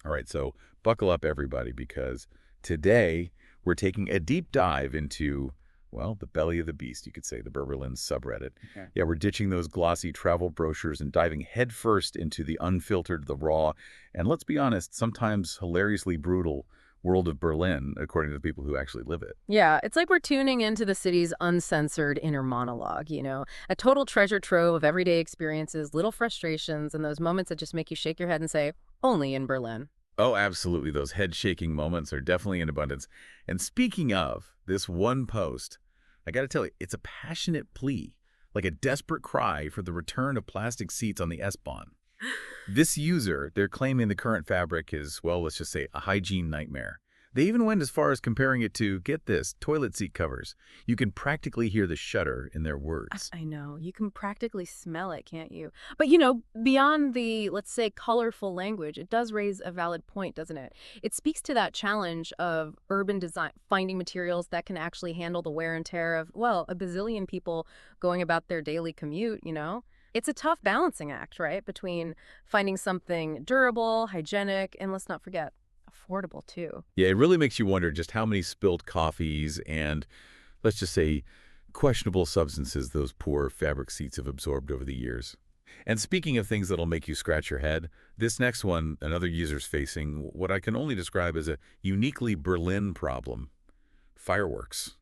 All right, so buckle up, everybody, because today we're taking a deep dive into, well, the belly of the beast, you could say, the Berlin subreddit. Okay. Yeah, we're ditching those glossy travel brochures and diving headfirst into the unfiltered, the raw, and let's be honest, sometimes hilariously brutal world of Berlin, according to the people who actually live it. Yeah, it's like we're tuning into the city's uncensored inner monologue, a total treasure trove of everyday experiences, little frustrations, and those moments that just make you shake your head and say, only in Berlin. Oh, absolutely. Those head-shaking moments are definitely in abundance. And speaking of this one post, I got to tell you, it's a passionate plea, like a desperate cry for the return of plastic seats on the S-Bahn. This user, they're claiming the current fabric is, well, let's just say a hygiene nightmare. They even went as far as comparing it to, get this, toilet seat covers. You can practically hear the shudder in their words. I know. You can practically smell it, can't you? But, beyond the, let's say, colorful language, it does raise a valid point, doesn't it? It speaks to that challenge of urban design, finding materials that can actually handle the wear and tear of, well, a bazillion people going about their daily commute. It's a tough balancing act, right? Between finding something durable, hygienic, and let's not forget, affordable too. Yeah, it really makes you wonder just how many spilled coffees and, let's just say, questionable substances those poor fabric seats have absorbed over the years. And speaking of things that'll make you scratch your head, this next one, another user's facing what I can only describe as a uniquely Berlin problem: fireworks.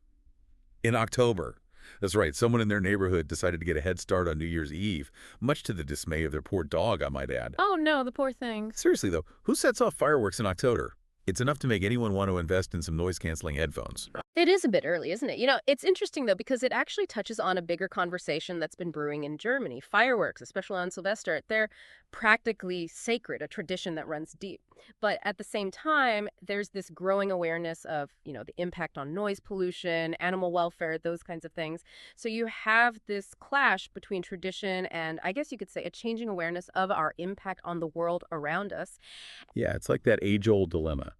In October. That's right, someone in their neighborhood decided to get a head start on New Year's Eve, much to the dismay of their poor dog, I might add. Oh no, the poor thing. Seriously, though, who sets off fireworks in October? It's enough to make anyone want to invest in some noise-canceling headphones. It is a bit early, isn't it? It's interesting, though, because it actually touches on a bigger conversation that's been brewing in Germany. Fireworks, especially on Sylvester, they're practically sacred, a tradition that runs deep. But at the same time, there's this growing awareness of, the impact on noise pollution, animal welfare, those kinds of things. So you have this clash between tradition and, I guess you could say, a changing awareness of our impact on the world around us. Yeah, it's like that age-old dilemma.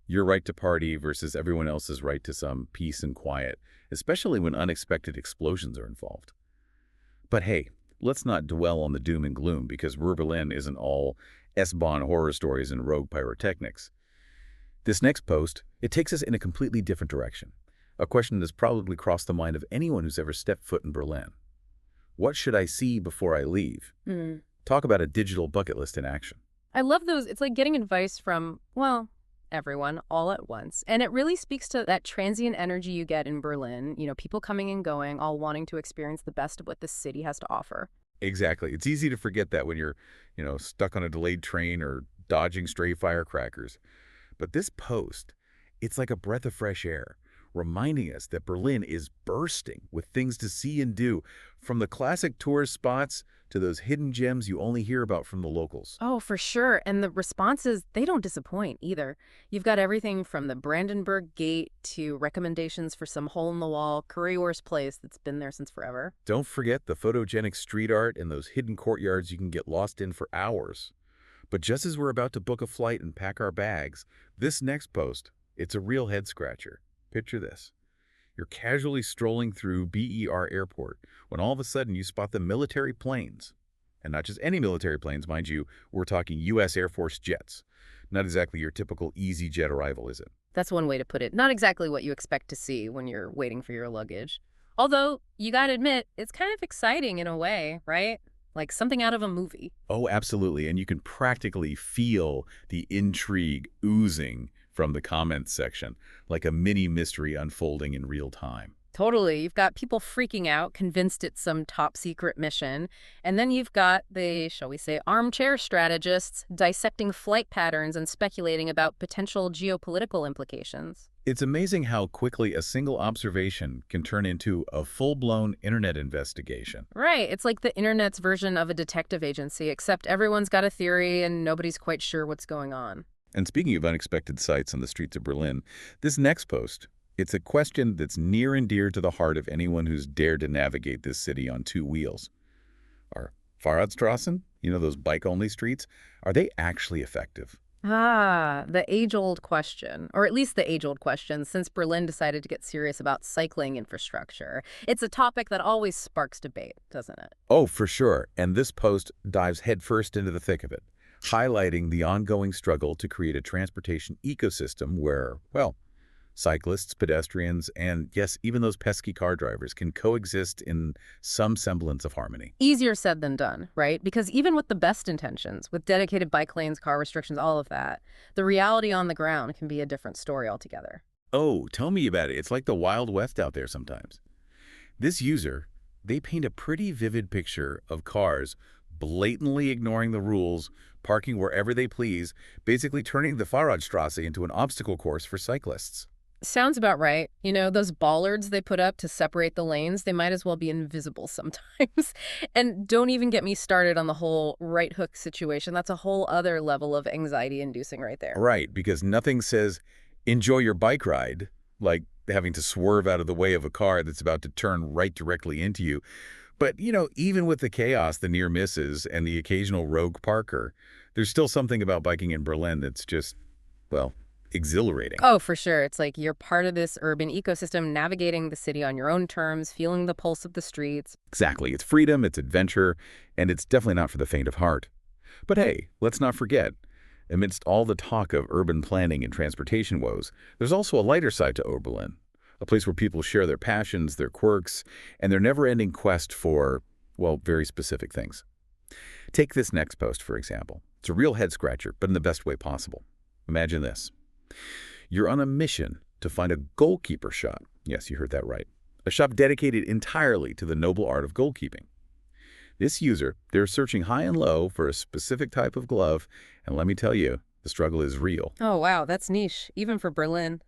Your right to party versus everyone else's right to some peace and quiet, especially when unexpected explosions are involved. But hey, let's not dwell on the doom and gloom, because Berlin isn't all S-Bahn horror stories and rogue pyrotechnics. This next post, it takes us in a completely different direction. A question that's probably crossed the mind of anyone who's ever stepped foot in Berlin. What should I see before I leave? Talk about a digital bucket list in action. I love those. It's like getting advice from, well, everyone all at once. And it really speaks to that transient energy you get in Berlin, people coming and going, all wanting to experience the best of what the city has to offer. Exactly. It's easy to forget that when you're, stuck on a delayed train or dodging stray firecrackers. But this post, it's like a breath of fresh air, reminding us that Berlin is bursting with things to see and do, from the classic tourist spots to those hidden gems you only hear about from the locals. Oh, for sure. And the responses, they don't disappoint either. You've got everything from the Brandenburg Gate to recommendations for some hole-in-the-wall currywurst place that's been there since forever. Don't forget the photogenic street art and those hidden courtyards you can get lost in for hours. But just as we're about to book a flight and pack our bags, this next post, it's a real head-scratcher. Picture this. You're casually strolling through BER Airport when all of a sudden you spot the military planes. And not just any military planes, mind you, we're talking U.S. Air Force jets. Not exactly your typical EasyJet arrival, is it? That's one way to put it. Not exactly what you expect to see when you're waiting for your luggage. Although, you gotta admit, it's kind of exciting in a way, right? Like something out of a movie. Oh, absolutely. And you can practically feel the intrigue oozing from the comments section, like a mini mystery unfolding in real time. Totally. You've got people freaking out, convinced it's some top secret mission. And then you've got the, shall we say, armchair strategists dissecting flight patterns and speculating about potential geopolitical implications. It's amazing how quickly a single observation can turn into a full-blown internet investigation. Right. It's like the internet's version of a detective agency, except everyone's got a theory and nobody's quite sure what's going on. And speaking of unexpected sights on the streets of Berlin, this next post, it's a question that's near and dear to the heart of anyone who's dared to navigate this city on two wheels. Are Fahrradstraßen, those bike-only streets, are they actually effective? Ah, the age-old question, or at least the age-old question since Berlin decided to get serious about cycling infrastructure. It's a topic that always sparks debate, doesn't it? Oh, for sure. And this post dives headfirst into the thick of it. highlighting the ongoing struggle to create a transportation ecosystem where, well, cyclists, pedestrians, and yes, even those pesky car drivers can coexist in some semblance of harmony. Easier said than done, right? Because even with the best intentions, with dedicated bike lanes, car restrictions, all of that, the reality on the ground can be a different story altogether. Oh, tell me about it. It's like the Wild West out there sometimes. This user, they paint a pretty vivid picture of cars blatantly ignoring the rules, parking wherever they please, basically turning the Fahrradstraße into an obstacle course for cyclists. Sounds about right. You know, those bollards they put up to separate the lanes, they might as well be invisible sometimes. And don't even get me started on the whole right hook situation. That's a whole other level of anxiety-inducing right there. Right, because nothing says, enjoy your bike ride, like having to swerve out of the way of a car that's about to turn right directly into you. But, even with the chaos, the near misses, and the occasional rogue parker, there's still something about biking in Berlin that's just, well, exhilarating. Oh, for sure. It's like you're part of this urban ecosystem, navigating the city on your own terms, feeling the pulse of the streets. Exactly. It's freedom, it's adventure, and it's definitely not for the faint of heart. But hey, let's not forget, amidst all the talk of urban planning and transportation woes, there's also a lighter side to Oberlin, a place where people share their passions, their quirks, and their never-ending quest for, well, very specific things. Take this next post, for example. It's a real head-scratcher, but in the best way possible. Imagine this. You're on a mission to find a goalkeeper shop. Yes, you heard that right. A shop dedicated entirely to the noble art of goalkeeping. This user, they're searching high and low for a specific type of glove, and let me tell you, the struggle is real. Oh, wow, that's niche, even for Berlin.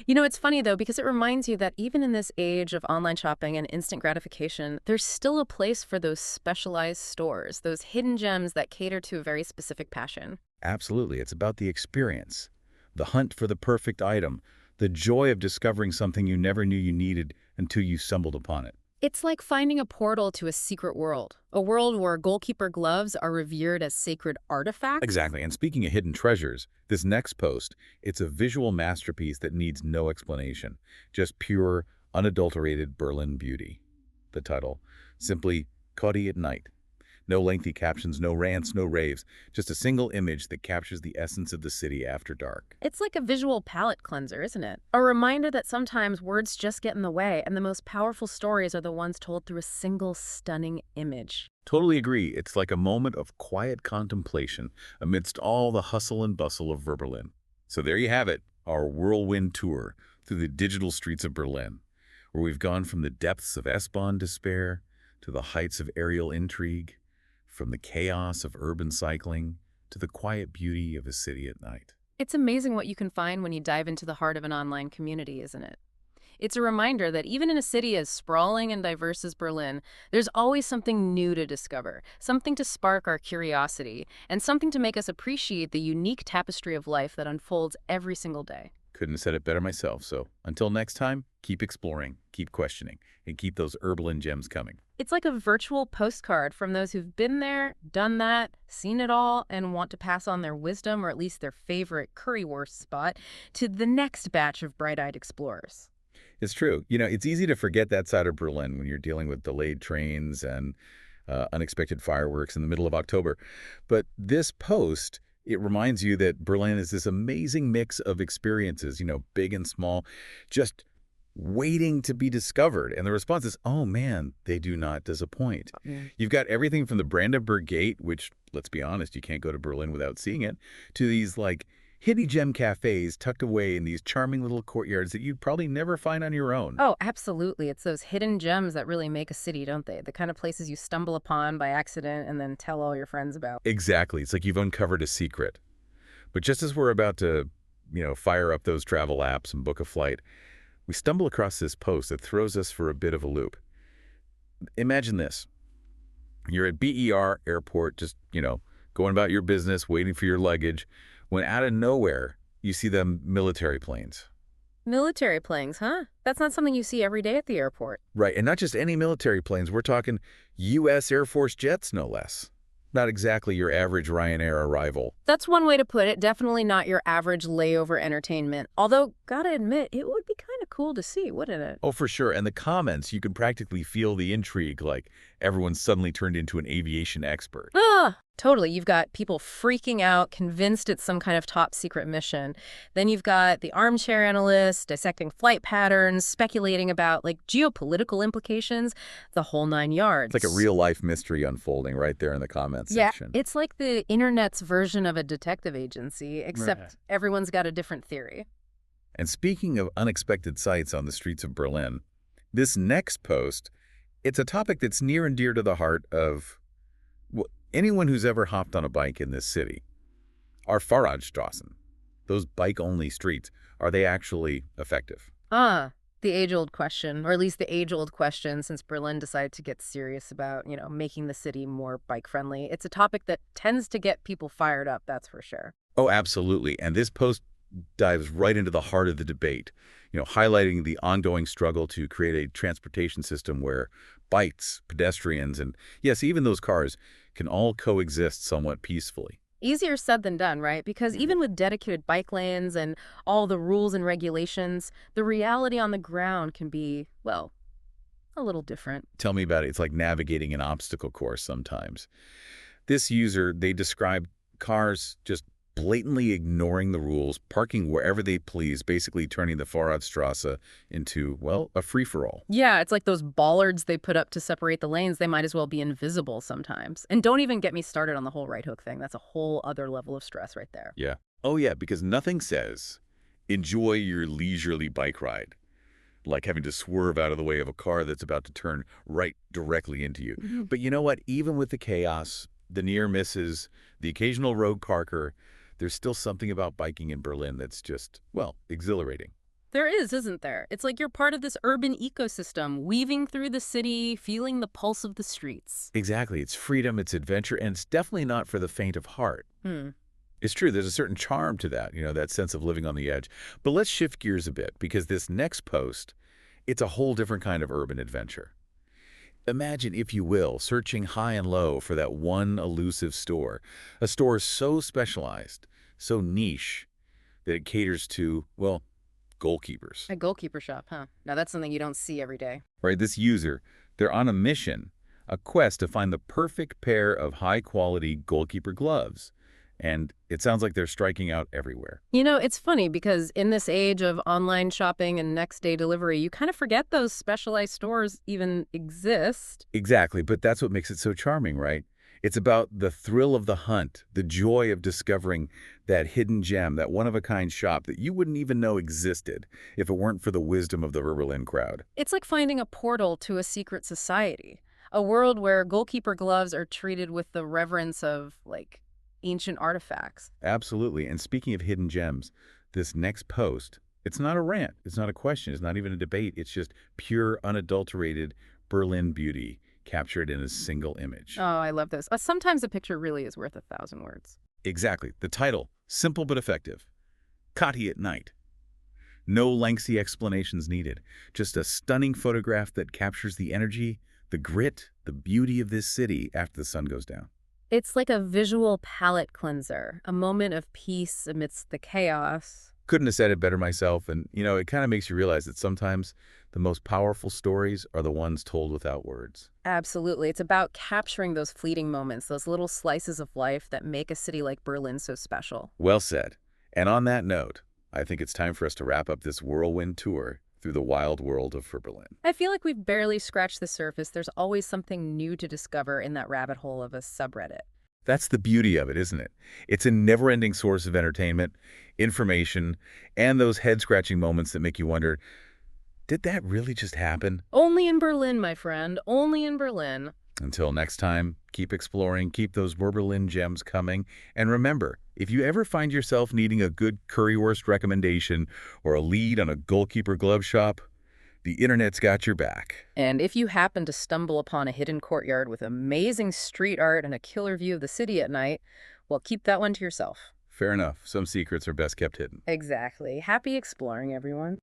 You know, it's funny, though, because it reminds you that even in this age of online shopping and instant gratification, there's still a place for those specialized stores, those hidden gems that cater to a very specific passion. Absolutely. It's about the experience, the hunt for the perfect item, the joy of discovering something you never knew you needed until you stumbled upon it. It's like finding a portal to a secret world, a world where goalkeeper gloves are revered as sacred artifacts. Exactly. And speaking of hidden treasures, this next post, it's a visual masterpiece that needs no explanation, just pure, unadulterated Berlin beauty. The title, simply Cody at Night. No lengthy captions, no rants, no raves, just a single image that captures the essence of the city after dark. It's like a visual palate cleanser, isn't it? A reminder that sometimes words just get in the way, and the most powerful stories are the ones told through a single stunning image. Totally agree. It's like a moment of quiet contemplation amidst all the hustle and bustle of Berlin. So there you have it, our whirlwind tour through the digital streets of Berlin, where we've gone from the depths of S-Bahn despair to the heights of aerial intrigue, from the chaos of urban cycling to the quiet beauty of a city at night. It's amazing what you can find when you dive into the heart of an online community, isn't it? It's a reminder that even in a city as sprawling and diverse as Berlin, there's always something new to discover, something to spark our curiosity, and something to make us appreciate the unique tapestry of life that unfolds every single day. Couldn't have said it better myself. So until next time, keep exploring, keep questioning, and keep those Berlin gems coming. It's like a virtual postcard from those who've been there, done that, seen it all, and want to pass on their wisdom, or at least their favorite currywurst spot, to the next batch of bright-eyed explorers. It's true. It's easy to forget that side of Berlin when you're dealing with delayed trains and unexpected fireworks in the middle of October. But this post, it reminds you that Berlin is this amazing mix of experiences, big and small, just waiting to be discovered. And the response is, oh man, they do not disappoint. You've got everything from the Brandenburg Gate, which, let's be honest, you can't go to Berlin without seeing it, to these hidden gem cafes tucked away in these charming little courtyards that you'd probably never find on your own. Oh, absolutely. It's those hidden gems that really make a city, don't they? The kind of places you stumble upon by accident and then tell all your friends about. Exactly. It's like you've uncovered a secret. But just as we're about to, fire up those travel apps and book a flight, we stumble across this post that throws us for a bit of a loop. Imagine this. You're at BER airport, just, going about your business, waiting for your luggage, when out of nowhere, you see them military planes. Military planes, huh? That's not something you see every day at the airport. Right, and not just any military planes. We're talking U.S. Air Force jets, no less. Not exactly your average Ryanair arrival. That's one way to put it. Definitely not your average layover entertainment. Although, gotta admit, it would be kind of cool to see, wouldn't it? Oh, for sure. And the comments, you can practically feel the intrigue, like everyone's suddenly turned into an aviation expert. Ah, totally. You've got people freaking out, convinced it's some kind of top secret mission. Then you've got the armchair analysts dissecting flight patterns, speculating about like geopolitical implications, the whole nine It's like a yards. real-life mystery unfolding right there in the comments Yeah, section. it's like the internet's version of a detective agency, except Right. everyone's got a different theory. And speaking of unexpected sights on the streets of Berlin, this next post, it's a topic that's near and dear to the heart of anyone who's ever hopped on a bike in this city. Our Fahrradstraßen, those bike-only streets, are they actually effective? Ah, the age-old question, or at least the age-old question since Berlin decided to get serious about, making the city more bike-friendly. It's a topic that tends to get people fired up, that's for sure. Oh, absolutely. And this post dives right into the heart of the debate, highlighting the ongoing struggle to create a transportation system where bikes, pedestrians, and yes, even those cars can all coexist somewhat peacefully. Easier said than done, right? Because even with dedicated bike lanes and all the rules and regulations, the reality on the ground can be, well, a little different. Tell me about it. It's like navigating an obstacle course sometimes. This user, they described cars just blatantly ignoring the rules, parking wherever they please, basically turning the Fahrradstraße into, well, a free-for-all. Yeah, it's like those bollards they put up to separate the lanes. They might as well be invisible sometimes. And don't even get me started on the whole right hook thing. That's a whole other level of stress right there. Yeah. Oh, yeah, because nothing says, enjoy your leisurely bike ride, like having to swerve out of the way of a car that's about to turn right directly into you. Mhm. But you know what? Even with the chaos, the near misses, the occasional road parker, there's still something about biking in Berlin that's just, well, exhilarating. There is, isn't there? It's like you're part of this urban ecosystem, weaving through the city, feeling the pulse of the streets. Exactly. It's freedom, it's adventure, and it's definitely not for the faint of heart. Hmm. It's true, there's a certain charm to that, that sense of living on the edge. But let's shift gears a bit, because this next post, it's a whole different kind of urban adventure. Imagine, if you will, searching high and low for that one elusive store, a store so specialized, so niche, that it caters to, well, goalkeepers. A goalkeeper shop, huh? Now that's something you don't see every day. Right? This user, they're on a mission, a quest to find the perfect pair of high-quality goalkeeper gloves. And it sounds like they're striking out everywhere. It's funny because in this age of online shopping and next day delivery, you kind of forget those specialized stores even exist. Exactly, but that's what makes it so charming, right? It's about the thrill of the hunt, the joy of discovering that hidden gem, that one-of-a-kind shop that you wouldn't even know existed if it weren't for the wisdom of the Berlin crowd. It's like finding a portal to a secret society, a world where goalkeeper gloves are treated with the reverence of, like, ancient artifacts. Absolutely. And speaking of hidden gems, this next post, it's not a rant, it's not a question, it's not even a debate. It's just pure, unadulterated Berlin beauty captured in a single image. Oh, I love this. Sometimes a picture really is worth 1,000 words. Exactly. The title, simple but effective. Kati at night. No lengthy explanations needed. Just a stunning photograph that captures the energy, the grit, the beauty of this city after the sun goes down. It's like a visual palate cleanser, a moment of peace amidst the chaos. Couldn't have said it better myself, and, it kind of makes you realize that sometimes the most powerful stories are the ones told without words. Absolutely. It's about capturing those fleeting moments, those little slices of life that make a city like Berlin so special. Well said. And on that note, I think it's time for us to wrap up this whirlwind tour through the wild world of Berlin. I feel like we've barely scratched the surface. There's always something new to discover in that rabbit hole of a subreddit. That's the beauty of it, isn't it? It's a never-ending source of entertainment, information, and those head-scratching moments that make you wonder, did that really just happen? Only in Berlin, my friend. Only in Berlin. Until next time, keep exploring, keep those Berlin gems coming, and remember, if you ever find yourself needing a good currywurst recommendation or a lead on a goalkeeper glove shop, the internet's got your back. And if you happen to stumble upon a hidden courtyard with amazing street art and a killer view of the city at night, well, keep that one to yourself. Fair enough. Some secrets are best kept hidden. Exactly. Happy exploring, everyone.